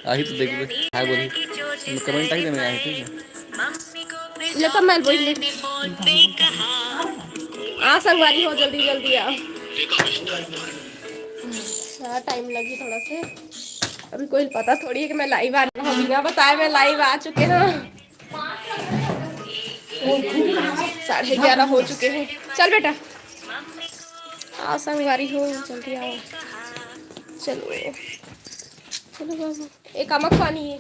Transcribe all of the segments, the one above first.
आई तो देख ले हाय बोली कमेंट आई देना आई ठीक है ले कमल बोल ले आ संगवारी हो जल्दी जल्दी आ। हाँ टाइम लगी थोड़ा से, अभी कोई पता थोड़ी है कि मैं लाइव आ रहा हूँ, बिना बताए मैं लाइव आ चुके हैं। 11:30 हो चुके हैं। चल बेटा आ संगवारी हो जल्दी आओ। चलो चलो बाबू एक अमक पानी है।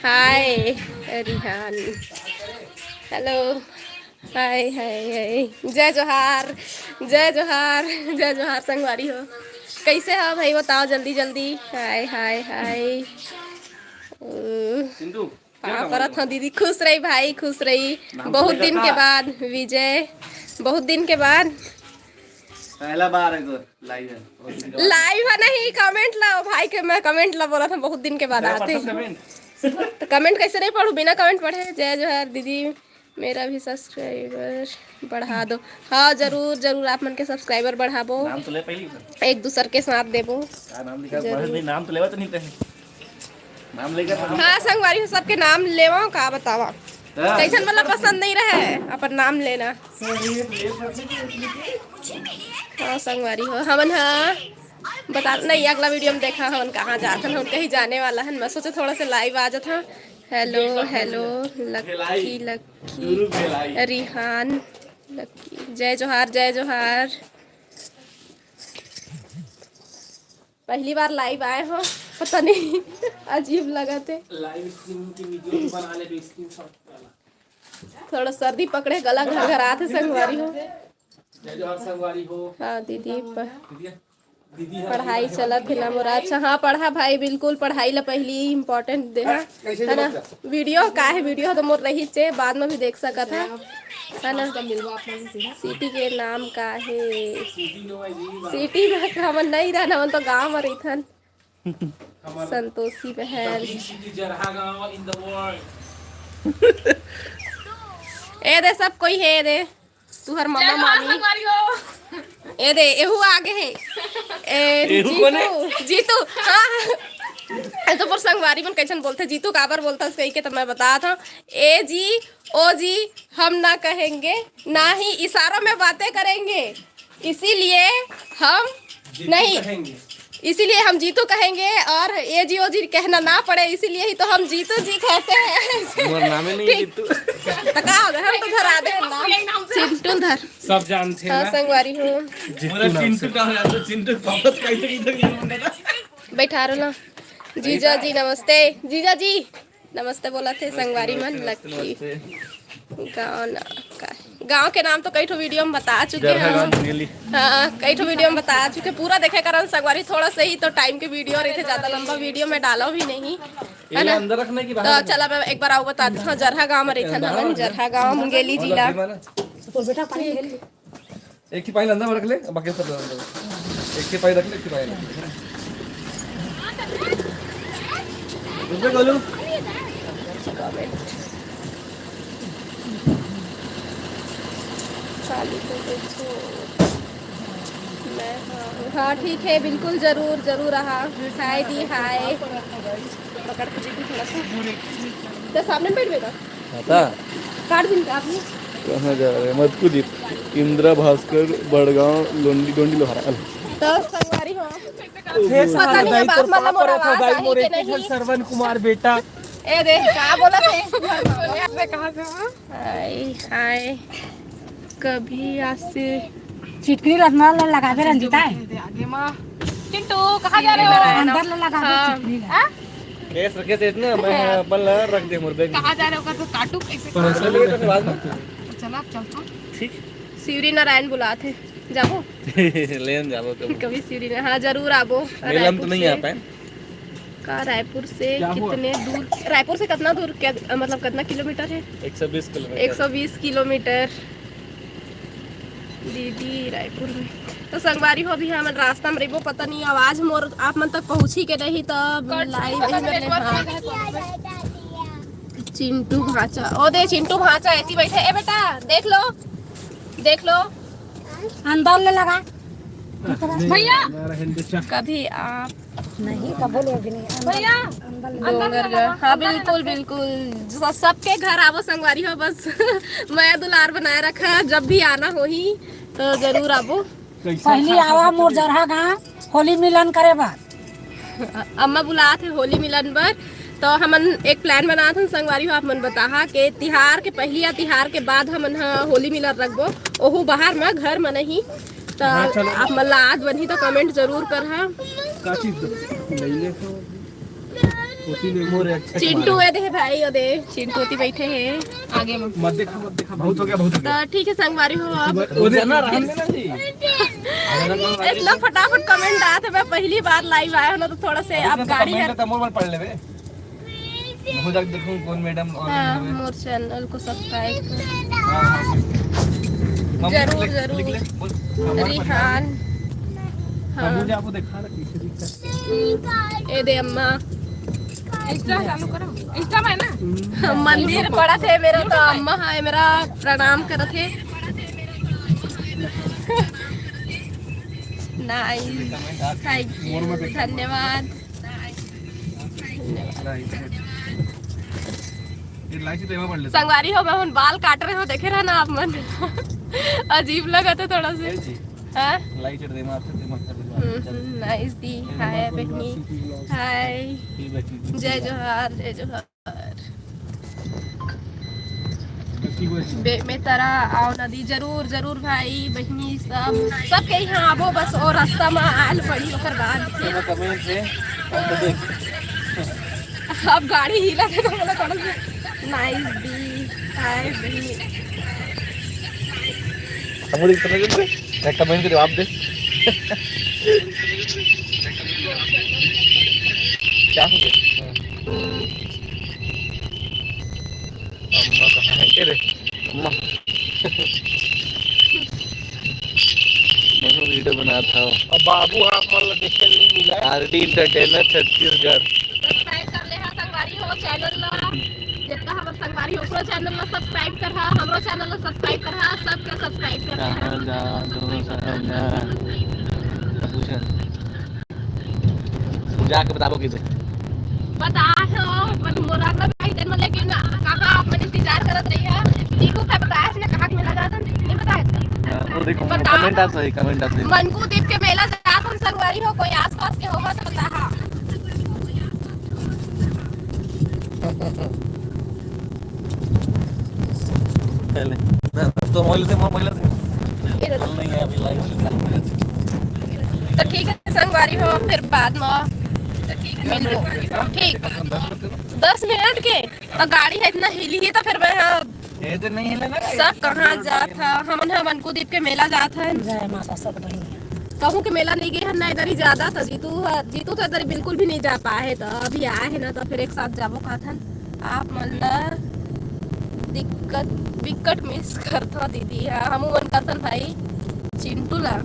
हाय रिहान हेलो हाय हाय हाय जय जोहार जय जोहार जय जोहार संगवारी हो कैसे हो भाई बताओ जल्दी जल्दी। हाय हाय हाय हाँ परत हाँ दीदी खुश रही भाई खुश रही। बहुत दिन के बाद विजय बहुत दिन के बाद पहला बार है लाइव है लाइव है नहीं कमेंट लाओ भाई के मैं कमेंट ला बोला था बहुत दिन के बाद आते तो कमेंट कैसे नहीं पढ़ूँ बिना कमेंट पढ़े। जय जोहार दीदी मेरा भी सब्सक्राइबर बढ़ा दो। हाँ जरूर जरूर आप मन के सब्सक्राइबर बढ़ाबो नाम तो ले पहली एक दूसर के साथ देबो नाम लिखा नाम तो लेवा तो नहीं पहले नाम लेकर हाँ संगवारी हो सबके नाम लेवा का बतावा कैसन वाला पसंद नहीं रहे अपन नाम लेना। हाँ संगवारी हो हमन हाँ बता नहीं अगला वीडियो में देखा हमन कहाँ जाते हैं कहीं जाने वाला है मैं सोचा थोड़ा सा लाइव आ जाता। हेलो हेलो लक्की लक्की रिहान लक्की जय जोहार जय जोहार। पहली बार लाइव आए हो पता नहीं अजीब लगा थे थोड़ा सर्दी पकड़े गला घर घर आते संगवारी हो। हाँ दीदी पढ़ाई चलत है ना मोरा अच्छा हाँ पढ़ा भाई बिल्कुल पढ़ाई ला पहली इम्पोर्टेंट दे है ना। वीडियो का है वीडियो तो मोर रही चे बाद में भी देख सका था है ना। सिटी के नाम का है सिटी में हमन नहीं रहना हमन तो गाँव में रही थन। संतोषी बहन ए दे सब कोई है दे तुहर मम्मा मामी ए दे एहू आगे है ए जीतू जीतू हाँ तो पर संगवारी मन कैसन बोलते जीतू काबर बोलता कही के तो मैं बता था ए जी ओ जी हम ना कहेंगे ना ही इशारों में बातें करेंगे इसीलिए हम नहीं इसीलिए हम जीतू कहेंगे और ए जी ओ जी कहना ना पड़े इसीलिए ही तो हम जीतू जी कहते हैं। नाम ही नहीं जीतू तका हम तो धरा दे नाम चिंटू धर सब जानते हैं संगवारी हूँ चिंटू का है चिंटू वापस कैसे इधर बैठा रहो ना। जीजा जी नमस्ते जीजा जी नमस्ते बोला थे संगवारी मन लक्की गाँव के नाम तो कई ठो वीडियो में बता चुके हैं। हाँ कई ठो वीडियो में बता चुके पूरा देखे कारण संगवारी थोड़ा सा ही तो टाइम के वीडियो रहे थे ज्यादा लंबा वीडियो में डालो भी नहीं है ना। तो चला मैं एक बार आओ बता दूँ हाँ जरहा गाँव में रही था जरहा गाँव मुंगेली जिला एक ही पानी अंदर रख ले बाकी सब एक ही पानी रख ले एक ही पानी हाँ ठीक है बिल्कुल जरूर जरूर रहा मिठाई दी हाय पकड़ के देखी थोड़ा सा तो सामने बैठ बेटा काट दिन आपने कहाँ जा रहे हैं मधुदीप इंदिरा भास्कर बड़गांव लोंडी डोंडी लोहारा तो संगवारी हो पता नहीं है बाप मतलब मोरा भाई मोरे के श्रवण कुमार बेटा ए देख क्या बोला थे कहाँ से हाय हाय कभी आसे चिटकनी रखना लगा के रंजीता है आगे माँ चिंटू कहाँ जा रहे हो अंदर लगा के चिटकनी केस रखे थे इतना मैं बल रख दे मोर बैग कहाँ जा रहे हो तो काटू कैसे चला आप चलता ठीक शिवरी नारायण बुलाते जाओ लेन जाओ कभी शिवरी ने हाँ जरूर आबो मेलम तो नहीं आ पाए का रायपुर से कितने दूर रायपुर से कितना दूर क्या मतलब कितना किलोमीटर है 120 किलोमीटर 120 किलोमीटर दीदी रायपुर में तो संगवारी हो भी हम रास्ता में रहो पता नहीं आवाज मोर आप मन तक पहुंची के नहीं तब लाइव चिंटू भाचा ओ दे चिंटू भाचा ऐसी बैठे ए बेटा देख लो अंदर ले लगा भैया कभी आप नहीं कबो लोग नहीं भैया डोंगरगढ़। हाँ बिल्कुल बिल्कुल सबके घर आवो संगवारी हो बस मैं दुलार बनाए रखा जब भी आना हो ही तो जरूर आवो। पहली आवा मोर जरहा गाँव होली मिलन करे बाद अम्मा बुला थे होली मिलन पर तो हमन एक प्लान बना थे संगवारी हो आप मन बताहा के तिहार के पहली या तिहार के बाद हमन होली मिलन रखबो ओहू बाहर में घर में नहीं तो आप मन ला आज बनी तो कमेंट जरूर करहा। चिंटू है दे भाई ओ दे चिंटू ती बैठे हैं आगे में मत देखा बहुत हो गया तो ठीक है संगवारी हो आप ना रहने देना जी इतना फटाफट कमेंट आया था मैं पहली बार लाइव आया हूं ना तो थोड़ा से अब गाड़ी है तो मोर पढ़ लेबे हो जाके देखूं कौन मैडम हाँ, मोर चैनल को सब्सक्राइब हां जरूर जरूर रिहान हाँ मुझे आपको दिखा रहा कैसे दिखता ए दे अम्मा इंस्टा चालू करो इंस्टा में ना मंदिर पड़ा थे मेरा तो अम्मा है मेरा प्रणाम कर थे नाइस थैंक यू धन्यवाद संगवारी हो मैं हुन बाल काट रहे हो देखे रहा ना आप मन अजीब लगा था थोड़ा से हाँ नाइस दी हाय बहनी हाय जय जोहार जय जोहार में तारा आओ नदी जरूर जरूर भाई बहनी सब के यहाँ आबो बस और रास्ता में आल पड़ी ओकर बाद अब गाड़ी हिला थे तो बोला थोड़ा सा नाइस दी हाय बहनी कमेंट के जवाब दे क्या हो गया अम्मा कहाँ है तेरे अम्मा मैं वीडियो बना था अब बाबू आप मतलब देखने नहीं मिला आरडी एंटरटेनर छत्तीसगढ़ सब्सक्राइब कर ले संगवारी हो चैनल ला जितना हमर संगवारी ओकरो चैनल ला सब्सक्राइब कर हा हमरो चैनल ला सब्सक्राइब कर हा सबके सब्सक्राइब कर हा जा दो जाके बताओ किधर बता हो पर मोरा का भाई दिन में लेकिन काका आप मन इंतजार करत रही है जीतू का बताया इसने कहा कि मेला जाता नहीं बताया वो देखो कमेंट आता है मनकू दीप के मेला जाता हम संगवारी हो कोई आसपास के होगा तो बता हा पहले तो मोबाइल नहीं है अभी लाइव तो ठीक है संगवारी हो फिर बाद में ठीक 10 मिनट के तो गाड़ी है इतना हिली है तो फिर मैं ये तो नहीं है ना सब कहाँ जात है हमन को दीप के मेला जात है कहूँ के मेला नहीं गए ना इधर ही ज्यादा तो जीतू तो इधर बिल्कुल भी नहीं जा पाए तो अभी आए है ना तो फिर एक साथ जाबो कहथन आप मतलब दिक्कत मिस करता दीदी हम मन कहथन भाई चिंटू ला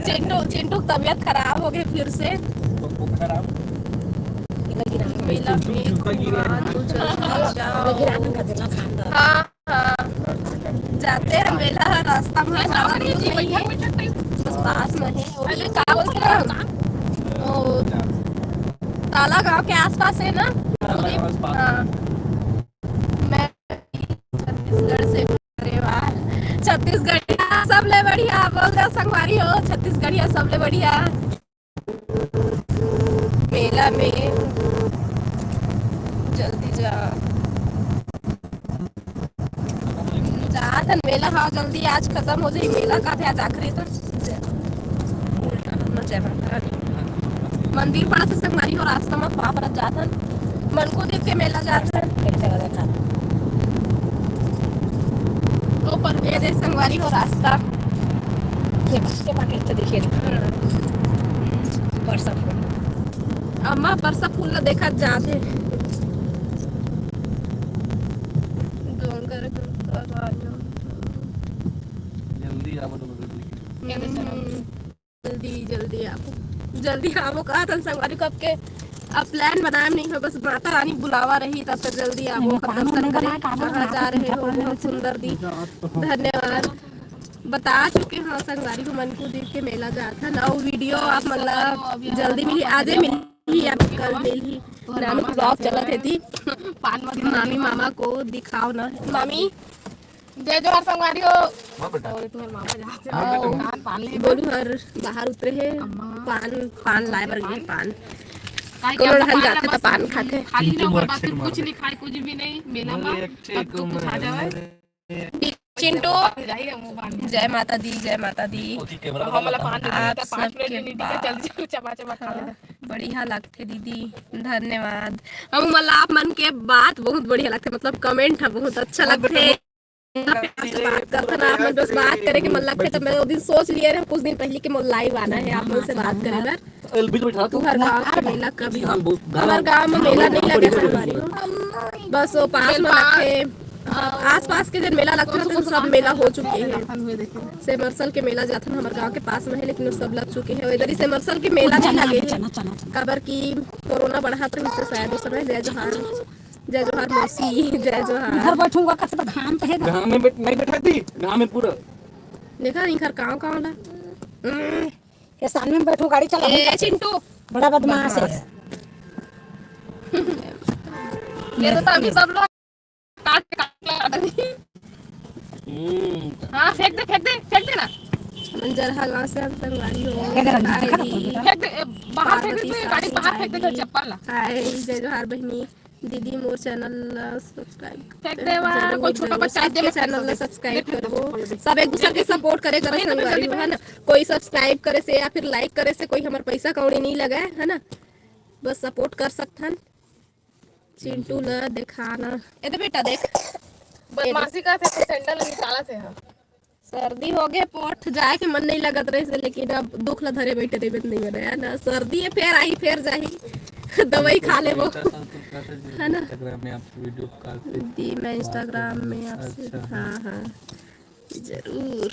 चिंटू तबियत खराब हो गई फिर से मेला हाँ जाते हैं मेला रास्ता में पास में है और क्या बोलते हैं ताला गांव के आसपास है ना हाँ मैं छत्तीसगढ़ से छत्तीसगढ़िया सबले बढ़िया बोल रहा संगवारी हो छत्तीसगढ़िया सबले बढ़िया मेला में जल्दी जा मेला हाँ जल्दी आज खत्म हो जाए मेला का आज आखिरी तो मंदिर पड़ा से संगवारी हो रास्ता में पापरत जाथन मन को देख के मेला जाथन ऊपर दे संगवारी हो रास्ता देखिए अम्मा परसा फूल देखा जाते जल्दी आओ कहा था संगवारी कब के अब प्लान बनाया नहीं हो बस माता रानी बुलावा रही तब तक जल्दी आओ कहाँ जा रहे हो बहुत सुंदर दी धन्यवाद बता चुके हाँ संगवारी को मन को देख के मेला जाता ना। वो वीडियो आप मतलब जल्दी मिली, आज ही मिली या कल मिली। नानू ब्लॉग चला थी मामी मामा को दिखाओ ना मामी। जय जोहार संगवारी हो। बोलू हर बाहर उतरे है पान लाए बर गए पान कोनो रहन जाते तो पान खाते। खाली ना होगा फिर कुछ नहीं खाए कुछ भी नहीं मेला में अब तो कुछ आ जाए। चिंटू जय माता दी जय माता दी। आप सबके बढ़िया लगते दीदी धन्यवाद। हम मला आप मन के बात बहुत बढ़िया लगते मतलब कमेंट है बहुत अच्छा लगते। बात करते ना आप मन बस बात करे के मन लगते। तो मैं वो दिन सोच लिया रहा कुछ दिन पहले कि मोर लाइव आना है आप मन से बात करे बर। तू हर गाँव का मेला कभी हमारे गाँव में मेला नहीं लगे संगवारी बस वो पास में रखे आस पास के दिन मेला लगता है। सब मेला हो चुके हैं। सेमरसल के मेला जाता है हमारे गांव के पास में है लेकिन सब लग चुके हैं। इधर ही सेमरसल के मेला नहीं लगे खबर की कोरोना बढ़ा तो इससे शायद उस समय जय जोहार मौसी जय जोहार। घर बैठूंगा कैसे घाम पे है घाम में नहीं बैठा थी घाम में पूरा देखा नहीं घर गाँव गाँव ला ये सामने में बैठू गाड़ी चला चिंटू बड़ा बदमाश है। ये तो अभी सब लोग हाँ फेंक दे ना मंजरहा गाँव से हम संगवारी हो फेंक दे बाहर फेंक दे गाड़ी बाहर फेंक दे चप्पल ला। हाय जय जोहार बहनी दीदी मोर चैनल सब्सक्राइब फेंक दे वहां कोई छोटा बच्चा के चैनल सब्सक्राइब करो। सब एक दूसरे के सपोर्ट करे करे संगवारी हो है ना। कोई सब्सक्राइब करे से या फिर लाइक करे से कोई हमार पैसा कौड़ी नहीं लगा है ना। बस सपोर्ट कर सकथन। चिंटू ना दिखाना ए तो बेटा देख बदमाशी का थे सैंडल निकाला थे। सर्दी हो गए पोट जाए के मन नहीं लगत रहे से लेकिन अब दुख ला धरे बैठे देवे नहीं हो रहा है ना। सर्दी है फिर आई फिर जाही दवाई खा ले वो है ना। दी मैं इंस्टाग्राम में आपसे हाँ हाँ जरूर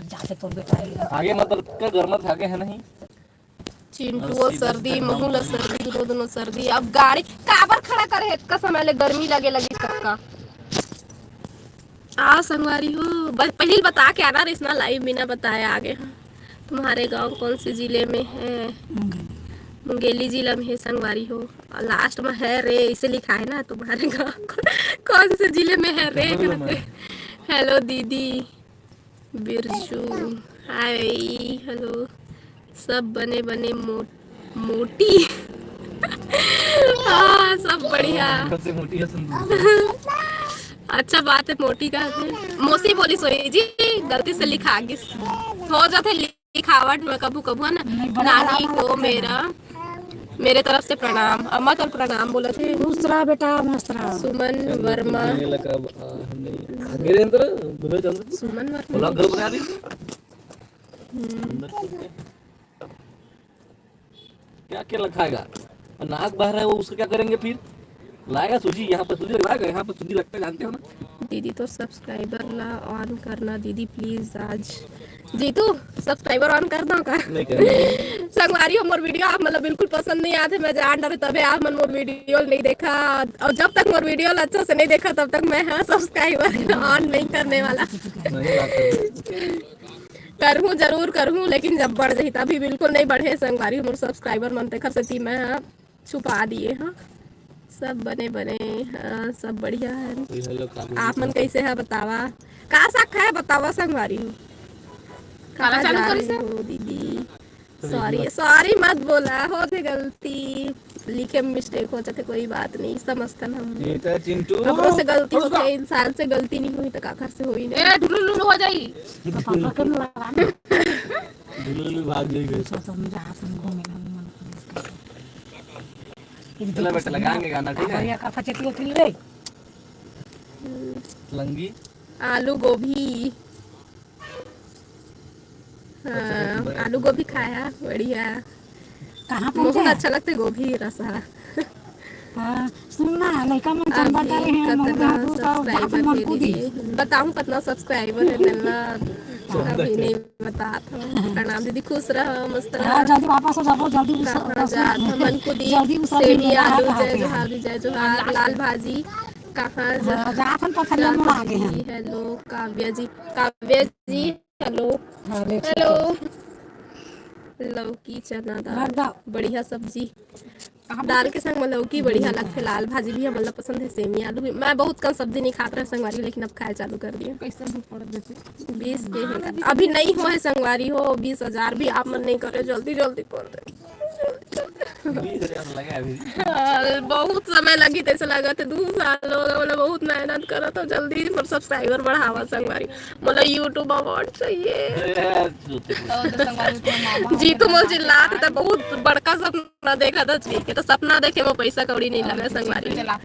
जाते तो बेटा आगे मतलब क्या घर में आगे है नहीं चिंटू वो सर्दी महू ला सर्दी दोनों सर्दी। अब गाड़ी काबर खड़ा करे इतना समय ले गर्मी लगे लगी सबका। आ संगवारी हो पहले बता के आना रेसना लाइव बिना बताए आगे। हाँ तुम्हारे गांव कौन से जिले में है? मुंगेली जिला में है संगवारी हो। लास्ट में है रे इसे लिखा है ना तुम्हारे गांव कौन से जिले में है रे। हेलो दीदी बिरजू हाय हेलो सब बने बने मोटी हाँ सब बढ़िया अच्छा बात है मोटी का मौसी बोली सोई जी गलती से लिखा आगे हो जाते लिखावट में कबू कबू है ना। नानी को मेरे तरफ से प्रणाम। अम्मा तो प्रणाम बोला थे। दूसरा बेटा मस्तरा सुमन वर्मा सुमन वर्मा क्या क्या लिखाएगा नाक बह रहा है वो उसका क्या करेंगे फिर लाएगा सूजी यहाँ पर सूजी लगाएगा यहाँ पर सूजी लगता है जानते हो ना। दीदी तो सब्सक्राइबर ला ऑन करना दीदी प्लीज आज जी तू सब्सक्राइबर ऑन कर दो का संगवारी हो मोर वीडियो आप मतलब बिल्कुल पसंद नहीं आते मैं जान डरे तबे आप मन मोर वीडियो नहीं देखा और जब तक मोर वीडियो अच्छा से नहीं देखा तब तक मैं हाँ सब्सक्राइबर ऑन नहीं करने वाला। करहूँ जरूर करहूँ लेकिन जब बढ़ जाही तभी बिल्कुल नहीं बढ़े संगवारी मोर सब्सक्राइबर मन ते खर से मैं हाँ छुपा दिए। हाँ सब बने बने हाँ सब बढ़िया है। आप मन कैसे है बतावा का साख है बतावा संगवारी हो कहाँ जा रही हो दीदी। सॉरी मत बोला हो थे गलती लिखे में मिस्टेक हो जाते कोई बात नहीं समझता हम अपनों से गलती होती इंसान से गलती नहीं हुई तो काकर से हुई नहीं ढुलुलु हो जाई भाग जाएगी चलो बेटा लगाएंगे गाना ठीक है। या का फचती होती रे लंगी आलू गोभी हाँ आलू गोभी खाया बढ़िया कहाँ बहुत पहुँचे अच्छा लगता है गोभी रसा। हाँ सुनना लड़का मन चंबा करे हैं मन को दी बताऊं कितना सब्सक्राइबर है मिलना अभी नहीं बता था। प्रणाम दीदी खुश रहो मस्त रहो जल्दी वापस हो जाओ जल्दी मन को दी सेवी आलू जय जोहार लाल भाजी कहाँ जाथन पथरिया में आगे हैं। हेलो काव्या जी हेलो अरे हेलो। लौकी चना दाल रख दो। बढ़िया सब्जी दाल के संग में लौकी बढ़िया लगते। लाल भाजी भी हमला पसंद है। सेमी आलू भी। मैं बहुत कम सब्जी नहीं खाता रहा संगवारी, लेकिन अब खाया चालू कर दिया। कैसे धूप पड़ देते 20 के है अभी नहीं हुआ है संगवारी हो। 20,000 भी आप मन नहीं करे, जल्दी जल्दी कर दे। 20,000 लगा अभी। बहुत समय लगी तैसे लगा थे 2 साल हो गए। मतलब बहुत मेहनत करा तो जल्दी पर सब्सक्राइबर बढ़ावा संगवारी। मतलब यूट्यूब अवार्ड चाहिए। जीतू मोल चिल्लात था बहुत बड़का सपना देखा था ठीक है, तो सपना देखे वो पैसा कौड़ी नहीं लगा संगवारी है ना।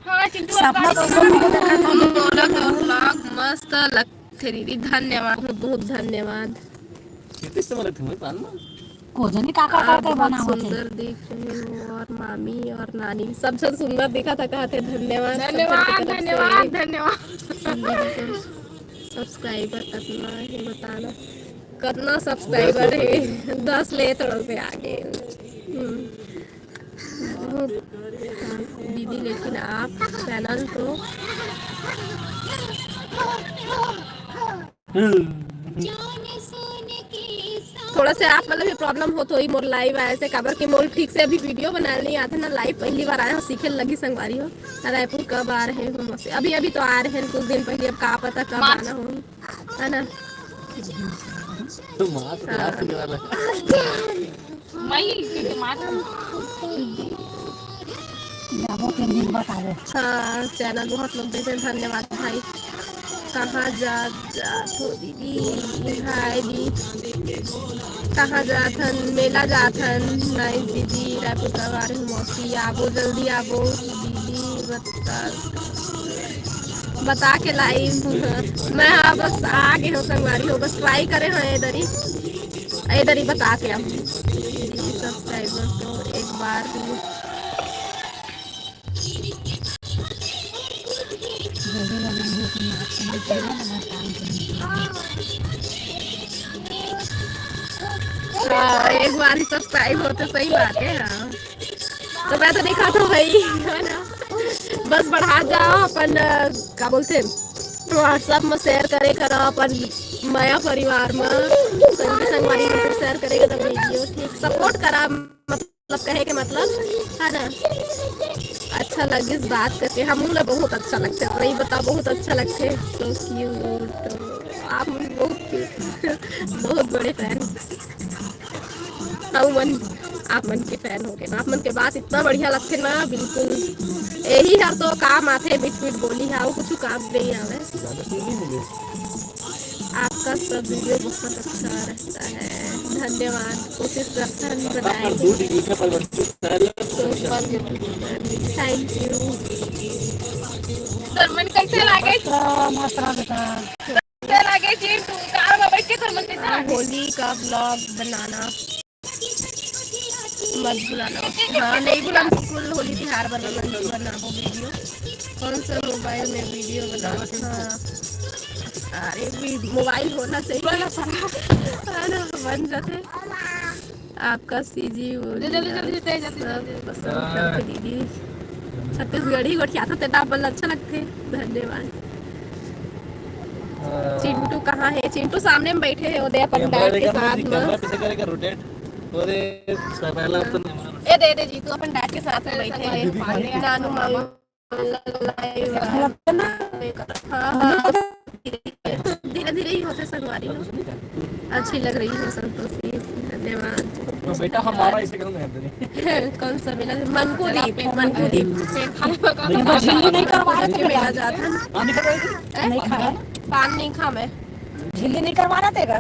हाँ चिंटू सपना तो सब लोग देखा था। मोला तो व्लॉग मस्त लगते दीदी, धन्यवाद बहुत धन्यवाद। कितने से बोले थे मैं पान में? को जनी काका आप करके बहुत बनावत है। सुंदर दिख रहे हो और मामी और नानी सबसे सुंदर दिखा था। कहते धन्यवाद धन्यवाद धन्यवाद धन्यवाद। सब्सक्राइबर कितना है बताना, कितना सब्सक्राइबर है? 10 ले थोड़ा से आगे। दीदी लेकिन आप चैनल को थोड़ा से आप मतलब प्रॉब्लम हो तो ही मोर लाइव आए से काबर कि मोर ठीक से अभी वीडियो बनाने नहीं आते ना। लाइव पहली बार आया हूँ, सीखे लगी संगवारी हो। रायपुर कब आ रहे हो? अभी अभी तो आ रहे हैं कुछ दिन पहले, अब का पता कब आना हो, है ना। तो मां तो क्लास के वाला मई के माता जाबो 3 दिन बता दे। हाँ चैनल बहुत लोग देखे, धन्यवाद भाई। कहाँ जात हो दीदी? हाय दी कहाँ जाथन? मेला जाथन। नाइस दीदी रायपुर कब आ रही हूँ? मौसी आबो जल्दी आबो दीदी बता के लाइव। मैं हाँ बस आ गए हो संगवारी हो, बस ट्राई करे हैं इधर ही बता के हम दीदी सब्सक्राइबर तो एक बार भी एक बार ही सब्सक्राइब होते सही बात है। हाँ तो मैं तो देखा था भाई, है ना। बस बढ़ा जाओ अपन क्या बोलते व्हाट्सएप में शेयर करे करो अपन माया परिवार में संगवारी में शेयर करेगा तो वीडियो ठीक सपोर्ट करा, मतलब कहे के मतलब है ना। अच्छा लगे इस बात करके, हम लोग बहुत अच्छा लगता है। वही बताओ बहुत अच्छा लगते है। सो क्यूट आप बहुत बहुत बड़े फैन आप मन के फैन हो गए ना। आप मन के बात इतना बढ़िया लगते ना, बिल्कुल यही हर तो काम आते बीच बीच बोली है वो कुछ काम नहीं आवे। आपका सब वीडियो बहुत अच्छा रहता है, धन्यवाद। कोशिश करते हैं बनाएंगे। Thank you. धर्मन कैसे लागे? मस्त रहता। कैसे लागे चिंटू? कार में बैठ के धर्मन कैसे लागे? होली का ब्लॉग बनाना मत भुलाना। हाँ नहीं भुलाना, बिल्कुल होली त्योहार बनाना बनाओ वीडियो। कौन सा मोबाइल में वीडियो बनाना? हाँ अरे मोबाइल होना चाहिए ना, बन जाते। आपका सीजी दीदी छत्तीसगढ़ी गोठिया था तेरा बल अच्छा लगते। धन्यवाद। चिंटू कहाँ है? चिंटू सामने में बैठे हैं उदय पंडाल के साथ में। ए दे जीतू अपन डैड के साथ में बैठे हैं। नानू मामी हाँ धीरे धीरे ही होते संगवारी अच्छी लग रही है संतोषी। धन्यवाद बेटा हमारा इसे करूंगा। कौन सा मेला? मनकुदीप मनकुदीप नहीं करवा के मेला जाता नहीं खाया पान नहीं खा मैं झिल्ली नहीं करवाना तेरा।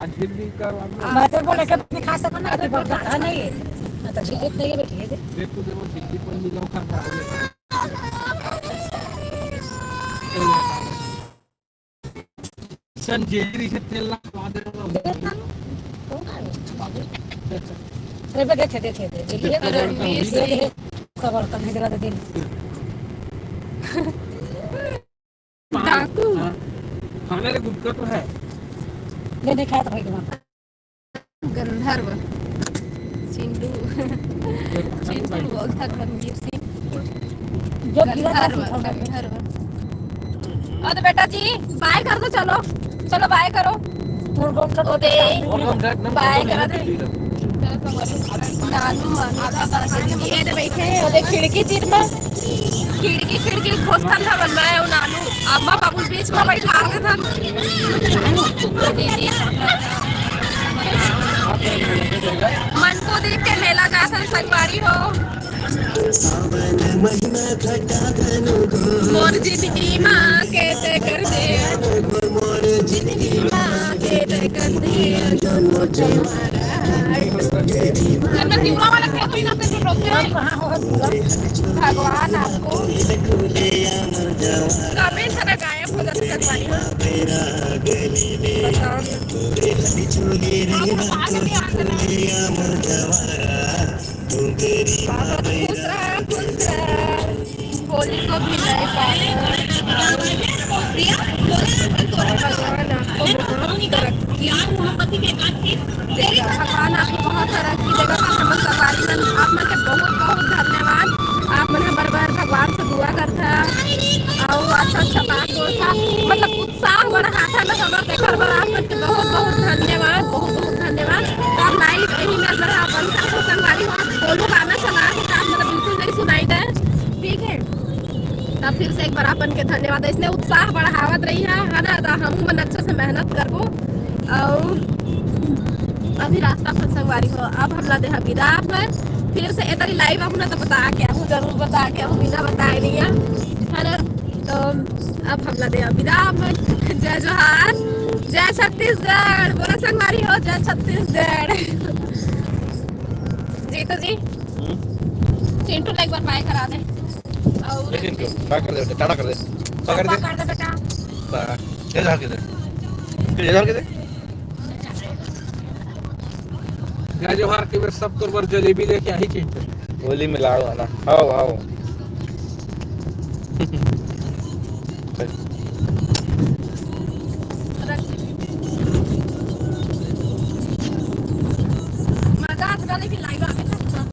मैं तो बोले कभी खा सकूं ना, तो बड़ा नहीं है तो झिल्ली नहीं है बेटी दे। संजेरी से तेल लगा दे देखे झिल्ली खबर कर दे रहा दिन डाकू खाने के गुटका तो है नहीं खाया तो भाई गंधर्व चिंटू चिंटू रणवीर सिंह जो गिरा था और तो बेटा जी बाय कर दो, चलो चलो बाय करो। ओ दे बाय करा दे नानू ये दे बैठे ओ दे खिड़की तीर में खिड़की खोस कर था बन रहा है। नानू अम्मा बाबू बीच में बैठा के था दीदी मन को देख के मेला जाता संगवारी हो। मोर जिंदगी माँ के ते कर दे मोर जिंदगी माँ के ते कर दे दोनों वाला क्या कोई ना पे भगवान आपको कभी तरह गायब हो जाते संगवारी होली को भी नहीं पाए भगवान आपको बहुत तरक्की देगा। भगवान आपको बहुत तरक्की देगा। हम सवारी में आप मन के बहुत बहुत धन्यवाद। आप मन बार बार भगवान से दुआ करता और अच्छा बात बोलता मतलब उत्साह बढ़ा था ना हमारे देखकर पर आप मन के बहुत बहुत धन्यवाद बहुत धन्यवाद। आप लाइव यही में बड़ा बंद कर संगवारी बोलो गाना चला के आप मतलब बिल्कुल नहीं सुनाई दे ठीक है। तब फिर से एक बार अपन के धन्यवाद। इसने उत्साह बढ़ावत रही है ना हम मन अच्छे से मेहनत करबो और अभी रास्ता पर संगवारी हो। अब हमला दे विदा पर फिर से इतनी लाइव अपना तो बता के हूँ जरूर बता के हूँ बिना बताए नहीं है ना। तो अब हमला दे विदा पर जय जोहार जय छत्तीसगढ़ बोला संगवारी हो जय छत्तीसगढ़। जीतू जी चिंटू एक बार बाय करा दे और कर दे टाटा कर दे बेटा ये झाड़ के दे जय जोहार के मेरे सब तोर जलेबी लेके आई चिंटू होली में लाओ ना आओ